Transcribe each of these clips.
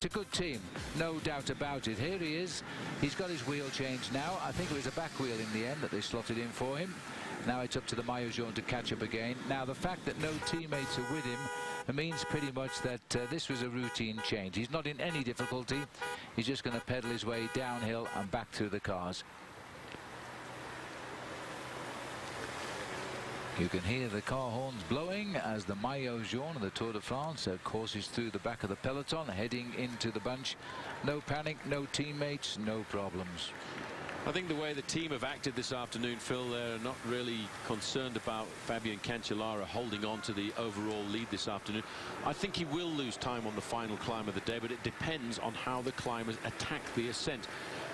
It's a good team, no doubt about it. Here he is. He's got his wheel changed now. I think it was a back wheel in the end that they slotted in for him. Now it's up to the maillot jaune to catch up again. Now the fact that no teammates are with him means pretty much that this was a routine change. He's not in any difficulty. He's just going to pedal his way downhill and back through the cars. You can hear the car horns blowing as the maillot jaune of the Tour de France courses through the back of the peloton, heading into the bunch. No panic, no teammates, no problems. I think the way the team have acted this afternoon, Phil, they're not really concerned about Fabian Cancellara holding on to the overall lead this afternoon. I think he will lose time on the final climb of the day, but it depends on how the climbers attack the ascent.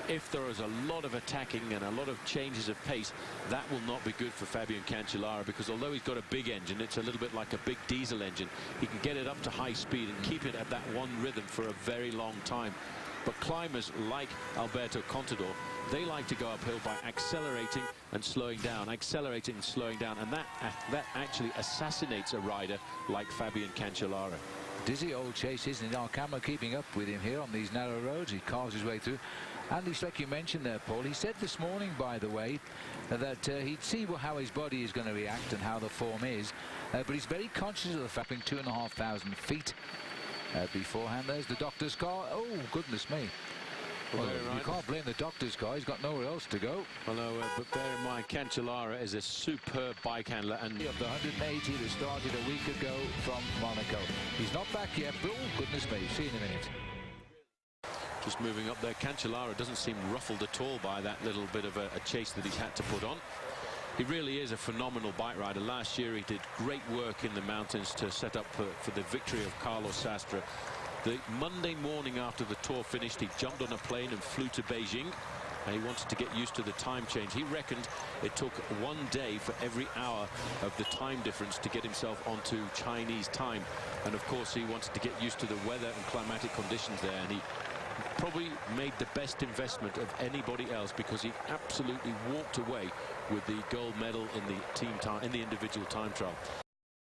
If there is a lot of attacking and a lot of changes of pace, that will not be good for Fabian Cancellara, because although he's got a big engine, it's a little bit like a big diesel engine. He can get it up to high speed and keep it at that one rhythm for a very long time. But climbers like Alberto Contador, they like to go uphill by accelerating and slowing down, accelerating and slowing down, and that actually assassinates a rider like Fabian Cancellara. Dizzy old Chase, isn't it? Our camera keeping up with him here on these narrow roads. He carves his way through. Andy Schleck, you mentioned there, Paul, he said this morning, by the way, that he'd see how his body is going to react and how the form is, but he's very conscious of the fact being 2,500 feet beforehand. There's the doctor's car. Oh, goodness me. Well, you can't blame the doctor's car. He's got nowhere else to go. Well, no, but bear in mind, Cancellara is a superb bike handler. And of the 180 that started a week ago from Monaco. He's not back yet, but oh, goodness me. See you in a minute. Just moving up there, Cancellara doesn't seem ruffled at all by that little bit of a chase that he's had to put on. He really is a phenomenal bike rider. Last year he did great work in the mountains to set up for the victory of Carlos Sastre. The Monday morning after the Tour finished, he jumped on a plane and flew to Beijing, and he wanted to get used to the time change. He reckoned it took 1 day for every hour of the time difference to get himself onto Chinese time. And of course he wanted to get used to the weather and climatic conditions there, and he probably made the best investment of anybody else, because he absolutely walked away with the gold medal in the team time, in the individual time trial.